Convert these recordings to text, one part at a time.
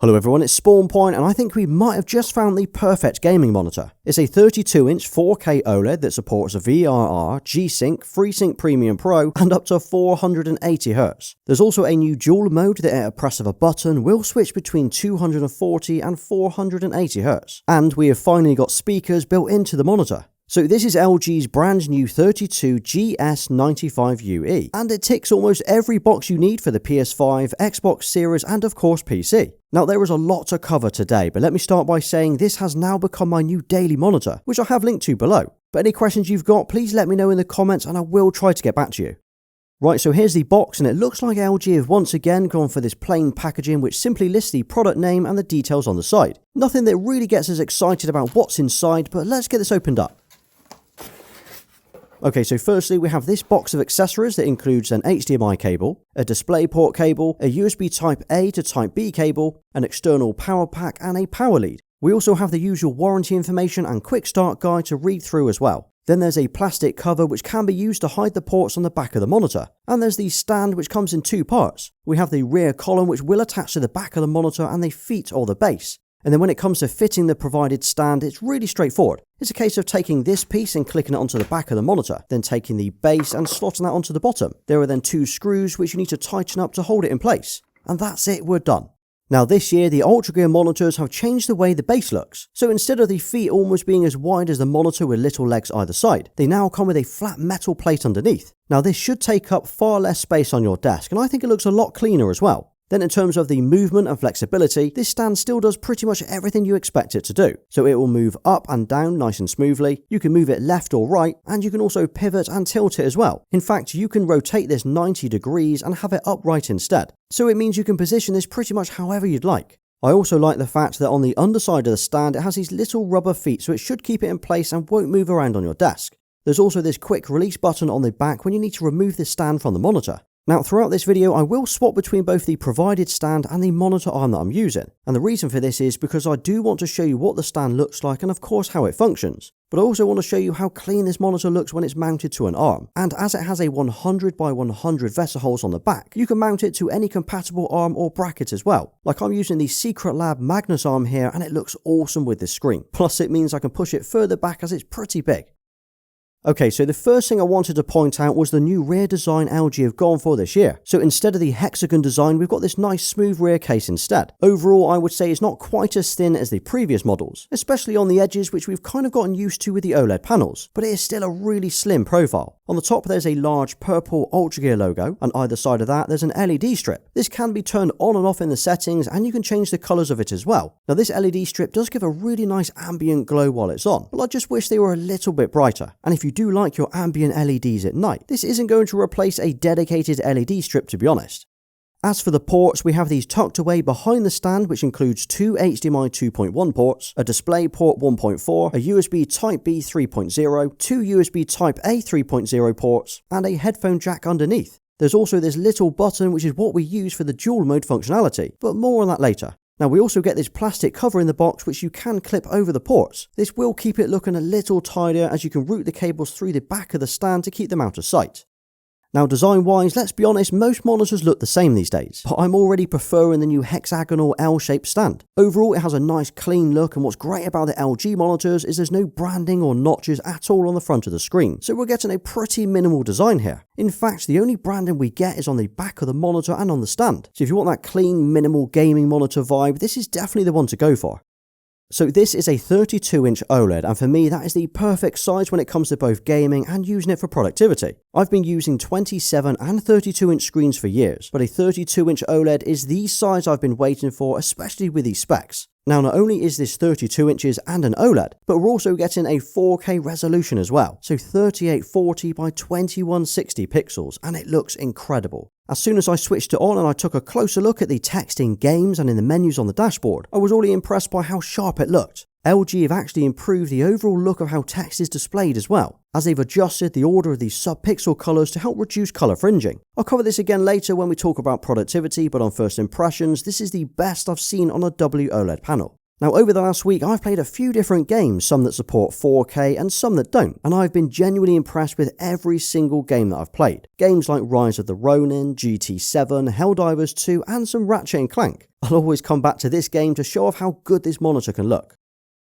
Hello everyone, it's SpawnPoiint and I think we might have just found the perfect gaming monitor. It's a 32-inch 4K OLED that supports a VRR, G-Sync, FreeSync Premium Pro and up to 480Hz. There's also a new dual mode that at a press of a button will switch between 240 and 480Hz. And we have finally got speakers built into the monitor. So this is LG's brand new 32GS95UE, and it ticks almost every box you need for the PS5, Xbox Series, and of course PC. Now there is a lot to cover today, but let me start by saying this has now become my new daily monitor, which I have linked to below. But any questions you've got, please let me know in the comments and I will try to get back to you. Right, so here's the box, and it looks like LG have once again gone for this plain packaging which simply lists the product name and the details on the side. Nothing that really gets us excited about what's inside, but let's get this opened up. Okay, so firstly we have this box of accessories that includes an HDMI cable, a DisplayPort cable, a USB Type A to Type B cable, an external power pack and a power lead. We also have the usual warranty information and quick start guide to read through as well. Then there's a plastic cover which can be used to hide the ports on the back of the monitor. And there's the stand which comes in two parts. We have the rear column which will attach to the back of the monitor and the feet or the base. And then when it comes to fitting the provided stand, it's really straightforward. It's a case of taking this piece and clicking it onto the back of the monitor, then taking the base and slotting that onto the bottom. There are then two screws which you need to tighten up to hold it in place. And that's it, we're done. Now this year, the Ultra Gear monitors have changed the way the base looks. So instead of the feet almost being as wide as the monitor with little legs either side, they now come with a flat metal plate underneath. Now this should take up far less space on your desk, and I think it looks a lot cleaner as well. Then in terms of the movement and flexibility, this stand still does pretty much everything you expect it to do. So it will move up and down nice and smoothly, you can move it left or right, and you can also pivot and tilt it as well. In fact, you can rotate this 90 degrees and have it upright instead. So it means you can position this pretty much however you'd like. I also like the fact that on the underside of the stand it has these little rubber feet, so it should keep it in place and won't move around on your desk. There's also this quick release button on the back when you need to remove the stand from the monitor. Now throughout this video I will swap between both the provided stand and the monitor arm that I'm using, and the reason for this is because I do want to show you what the stand looks like and of course how it functions, but I also want to show you how clean this monitor looks when it's mounted to an arm, and as it has a 100 by 100 VESA holes on the back, you can mount it to any compatible arm or bracket as well. Like I'm using the Secret Lab Magnus arm here and it looks awesome with this screen, plus it means I can push it further back as it's pretty big. Okay, so the first thing I wanted to point out was the new rear design LG have gone for this year. So instead of the hexagon design, we've got this nice smooth rear case instead. Overall, I would say it's not quite as thin as the previous models, especially on the edges, which we've kind of gotten used to with the OLED panels, but it is still a really slim profile. On the top, there's a large purple Ultra Gear logo, and either side of that, there's an LED strip. This can be turned on and off in the settings, and you can change the colors of it as well. Now, this LED strip does give a really nice ambient glow while it's on, but I just wish they were a little bit brighter. And if you do like your ambient LEDs at night, this isn't going to replace a dedicated LED strip, to be honest. As for the ports, we have these tucked away behind the stand, which includes two HDMI 2.1 ports, a DisplayPort 1.4, a USB Type B 3.0, two USB Type A 3.0 ports, and a headphone jack underneath. There's also this little button, which is what we use for the dual mode functionality, but more on that later. Now we also get this plastic cover in the box which you can clip over the ports. This will keep it looking a little tidier as you can route the cables through the back of the stand to keep them out of sight. Now design wise, let's be honest, most monitors look the same these days, but I'm already preferring the new hexagonal L-shaped stand. Overall it has a nice clean look, and what's great about the LG monitors is there's no branding or notches at all on the front of the screen, so we're getting a pretty minimal design here. In fact, the only branding we get is on the back of the monitor and on the stand, so if you want that clean, minimal gaming monitor vibe, this is definitely the one to go for. So this is a 32-inch OLED, and for me that is the perfect size when it comes to both gaming and using it for productivity. I've been using 27 and 32-inch screens for years, but a 32-inch OLED is the size I've been waiting for, especially with these specs. Now not only is this 32 inches and an OLED, but we're also getting a 4K resolution as well, so 3840 by 2160 pixels, and it looks incredible. As soon as I switched it on and I took a closer look at the text in games and in the menus on the dashboard, I was already impressed by how sharp it looked. LG have actually improved the overall look of how text is displayed as well, as they've adjusted the order of these sub-pixel colours to help reduce colour fringing. I'll cover this again later when we talk about productivity, but on first impressions, this is the best I've seen on a WOLED panel. Now over the last week I've played a few different games, some that support 4K and some that don't, and I've been genuinely impressed with every single game that I've played. Games like Rise of the Ronin, GT7, Helldivers 2 and some Ratchet & Clank. I'll always come back to this game to show off how good this monitor can look.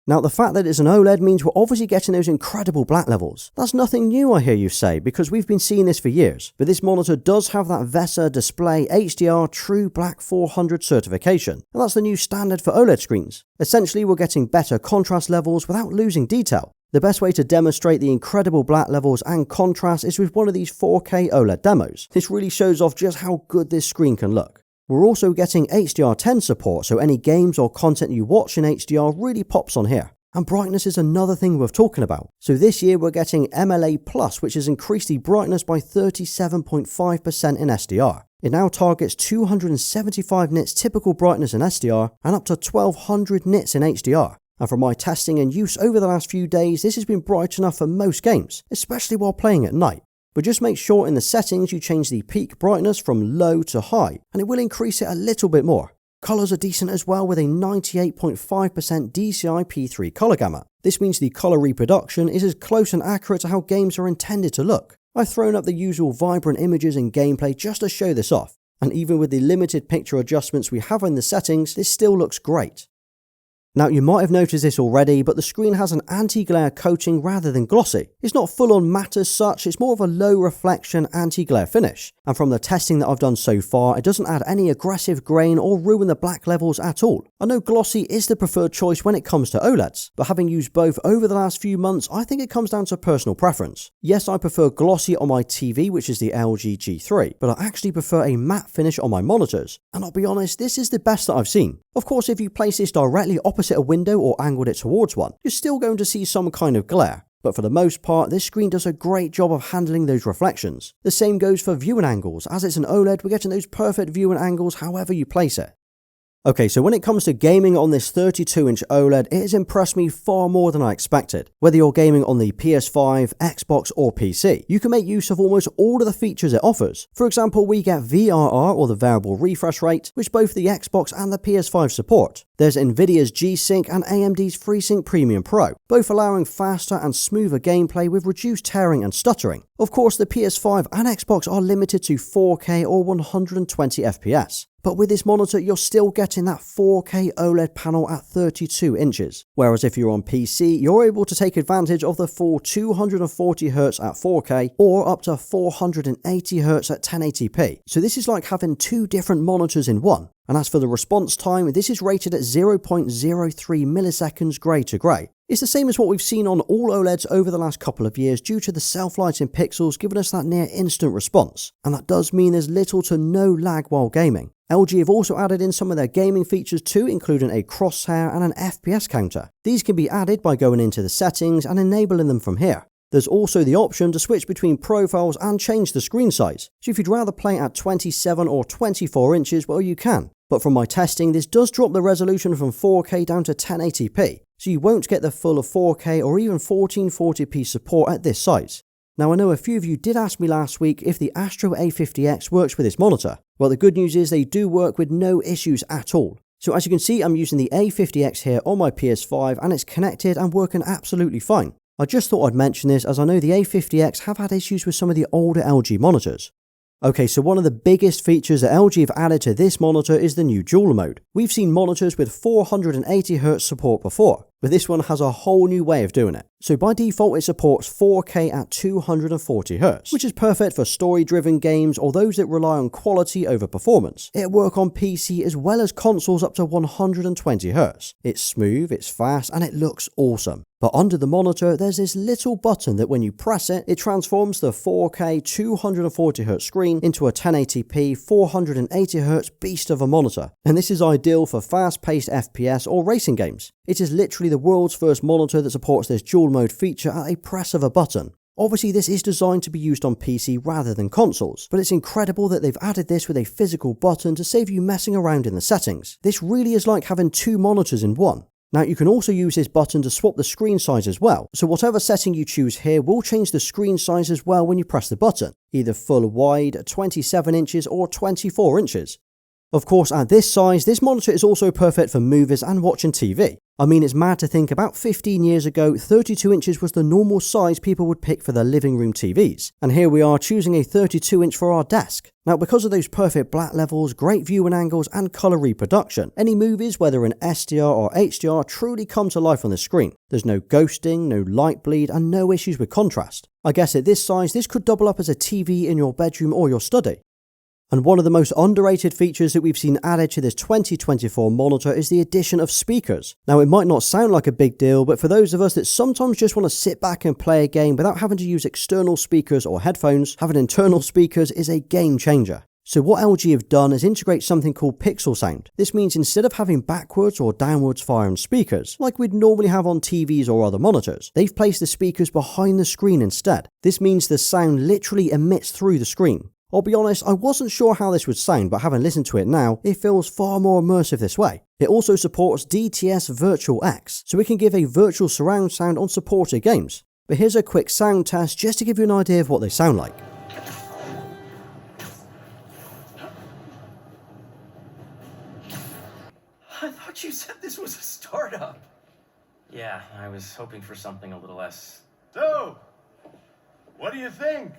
Now the fact that it's an OLED means we're obviously getting those incredible black levels. That's nothing new, I hear you say, because we've been seeing this for years. But this monitor does have that VESA Display HDR True Black 400 certification, and that's the new standard for OLED screens. Essentially we're getting better contrast levels without losing detail. The best way to demonstrate the incredible black levels and contrast is with one of these 4K OLED demos. This really shows off just how good this screen can look. We're also getting HDR10 support, so any games or content you watch in HDR really pops on here. And brightness is another thing worth talking about. So this year we're getting MLA+, which has increased the brightness by 37.5% in SDR. It now targets 275 nits typical brightness in SDR and up to 1200 nits in HDR. And from my testing and use over the last few days, this has been bright enough for most games, especially while playing at night. But just make sure in the settings you change the peak brightness from low to high, and it will increase it a little bit more. Colours are decent as well with a 98.5% DCI P3 colour gamut. This means the colour reproduction is as close and accurate to how games are intended to look. I've thrown up the usual vibrant images and gameplay just to show this off, and even with the limited picture adjustments we have in the settings, this still looks great. Now you might have noticed this already, but the screen has an anti-glare coating rather than glossy. It's not full on matte as such, it's more of a low reflection anti-glare finish. And from the testing that I've done so far, it doesn't add any aggressive grain or ruin the black levels at all. I know glossy is the preferred choice when it comes to OLEDs, but having used both over the last few months, I think it comes down to personal preference. Yes, I prefer glossy on my TV, which is the LG G3, but I actually prefer a matte finish on my monitors. And I'll be honest, this is the best that I've seen. Of course, if you place this directly opposite a window or angled it towards one, you're still going to see some kind of glare. But for the most part, this screen does a great job of handling those reflections. The same goes for viewing angles. As it's an OLED, we're getting those perfect viewing angles however you place it. Okay, so when it comes to gaming on this 32-inch OLED, it has impressed me far more than I expected. Whether you're gaming on the PS5, Xbox or PC, you can make use of almost all of the features it offers. For example, we get VRR or the variable refresh rate, which both the Xbox and the PS5 support. There's Nvidia's G-Sync and AMD's FreeSync Premium Pro, both allowing faster and smoother gameplay with reduced tearing and stuttering. Of course, the PS5 and Xbox are limited to 4K or 120 FPS. But with this monitor, you're still getting that 4K OLED panel at 32 inches. Whereas if you're on PC, you're able to take advantage of the full 240Hz at 4K or up to 480Hz at 1080p. So this is like having two different monitors in one. And as for the response time, this is rated at 0.03 milliseconds grey to grey. It's the same as what we've seen on all OLEDs over the last couple of years due to the self-lighting pixels giving us that near instant response. And that does mean there's little to no lag while gaming. LG have also added in some of their gaming features too, including a crosshair and an FPS counter. These can be added by going into the settings and enabling them from here. There's also the option to switch between profiles and change the screen size. So if you'd rather play at 27 or 24 inches, well you can. But from my testing, this does drop the resolution from 4K down to 1080p. So you won't get the full of 4K or even 1440p support at this size. Now I know a few of you did ask me last week if the Astro A50X works with this monitor. Well, the good news is they do work with no issues at all. So as you can see, I'm using the A50X here on my PS5 and it's connected and working absolutely fine. I just thought I'd mention this as I know the A50X have had issues with some of the older LG monitors. Okay, so one of the biggest features that LG have added to this monitor is the new dual mode. We've seen monitors with 480Hz support before, but this one has a whole new way of doing it. So by default it supports 4K at 240Hz, which is perfect for story-driven games or those that rely on quality over performance. It'll work on PC as well as consoles up to 120Hz. It's smooth, it's fast, and it looks awesome. But under the monitor, there's this little button that when you press it, it transforms the 4K 240Hz screen into a 1080p 480Hz beast of a monitor. And this is ideal for fast-paced FPS or racing games. It is literally the world's first monitor that supports this dual mode feature at a press of a button. Obviously this is designed to be used on PC rather than consoles, but it's incredible that they've added this with a physical button to save you messing around in the settings. This really is like having two monitors in one. Now you can also use this button to swap the screen size as well, so whatever setting you choose here will change the screen size as well when you press the button, either full wide, 27 inches or 24 inches. Of course, at this size, this monitor is also perfect for movies and watching TV. I mean, it's mad to think about 15 years ago, 32 inches was the normal size people would pick for their living room TVs, and here we are choosing a 32 inch for our desk. Now, because of those perfect black levels, great viewing angles, and colour reproduction, any movies, whether in SDR or HDR, truly come to life on the screen. There's no ghosting, no light bleed, and no issues with contrast. I guess at this size, this could double up as a TV in your bedroom or your study. And one of the most underrated features that we've seen added to this 2024 monitor is the addition of speakers. Now, it might not sound like a big deal, but for those of us that sometimes just want to sit back and play a game without having to use external speakers or headphones, having internal speakers is a game changer. So what LG have done is integrate something called pixel sound. This means instead of having backwards or downwards firing speakers, like we'd normally have on TVs or other monitors, they've placed the speakers behind the screen instead. This means the sound literally emits through the screen. I'll be honest, I wasn't sure how this would sound, but having listened to it now, it feels far more immersive this way. It also supports DTS Virtual X, so we can give a virtual surround sound on supported games. But here's a quick sound test just to give you an idea of what they sound like. I thought you said this was a startup. Yeah, I was hoping for something a little less. So, what do you think?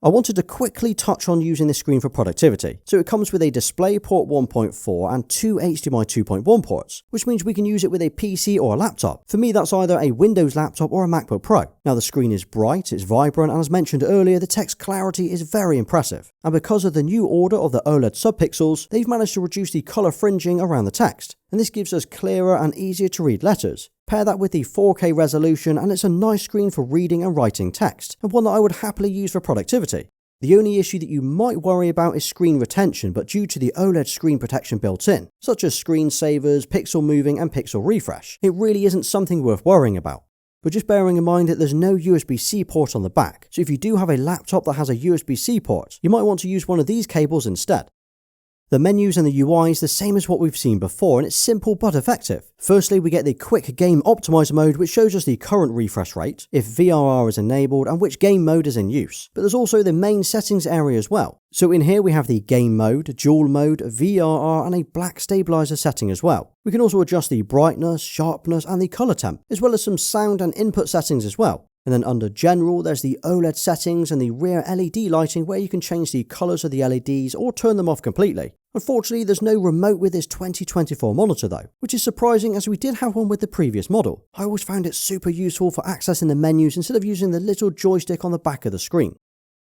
I wanted to quickly touch on using this screen for productivity. So it comes with a DisplayPort 1.4 and two HDMI 2.1 ports, which means we can use it with a PC or a laptop. For me, that's either a Windows laptop or a MacBook Pro. Now the screen is bright, it's vibrant, and as mentioned earlier, the text clarity is very impressive. And because of the new order of the OLED subpixels, they've managed to reduce the color fringing around the text. And this gives us clearer and easier to read letters. Pair that with the 4K resolution and it's a nice screen for reading and writing text, and one that I would happily use for productivity. The only issue that you might worry about is screen retention, but due to the OLED screen protection built in, such as screensavers, pixel moving and pixel refresh, it really isn't something worth worrying about. But just bearing in mind that there's no USB-C port on the back, so if you do have a laptop that has a USB-C port, you might want to use one of these cables instead. The menus and the UI is the same as what we've seen before, and it's simple but effective. Firstly, we get the quick game optimizer mode, which shows us the current refresh rate, if VRR is enabled, and which game mode is in use. But there's also the main settings area as well. So in here we have the game mode, dual mode, VRR, and a black stabilizer setting as well. We can also adjust the brightness, sharpness, and the color temp, as well as some sound and input settings as well. And then under general, there's the OLED settings and the rear LED lighting where you can change the colors of the LEDs or turn them off completely. Unfortunately, there's no remote with this 2024 monitor though, which is surprising as we did have one with the previous model. I always found it super useful for accessing the menus instead of using the little joystick on the back of the screen.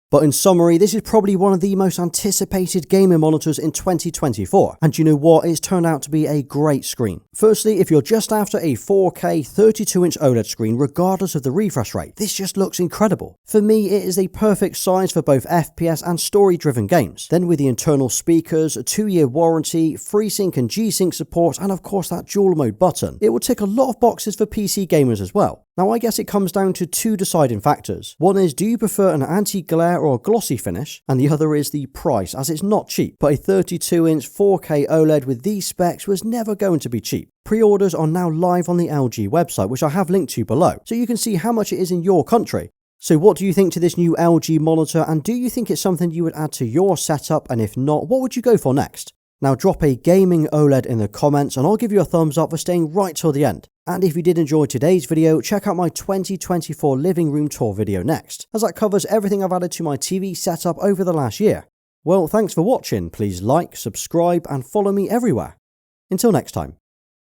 But in summary, this is probably one of the most anticipated gaming monitors in 2024, and you know what, it's turned out to be a great screen. Firstly, if you're just after a 4K 32-inch OLED screen regardless of the refresh rate, this just looks incredible. For me, it is a perfect size for both FPS and story-driven games. Then with the internal speakers, a 2-year warranty, FreeSync and G-Sync support, and of course that dual mode button, it will tick a lot of boxes for PC gamers as well. Now I guess it comes down to two deciding factors. One is, do you prefer an anti-glare or a glossy finish? And the other is the price, as it's not cheap. But a 32-inch 4K OLED with these specs was never going to be cheap. Pre-orders are now live on the LG website, which I have linked to below, so you can see how much it is in your country. So what do you think to this new LG monitor, and do you think it's something you would add to your setup, and if not, what would you go for next? Now drop a gaming OLED in the comments and I'll give you a thumbs up for staying right till the end. And if you did enjoy today's video, check out my 2024 living room tour video next, as that covers everything I've added to my TV setup over the last year. Well, thanks for watching, please like, subscribe and follow me everywhere. Until next time.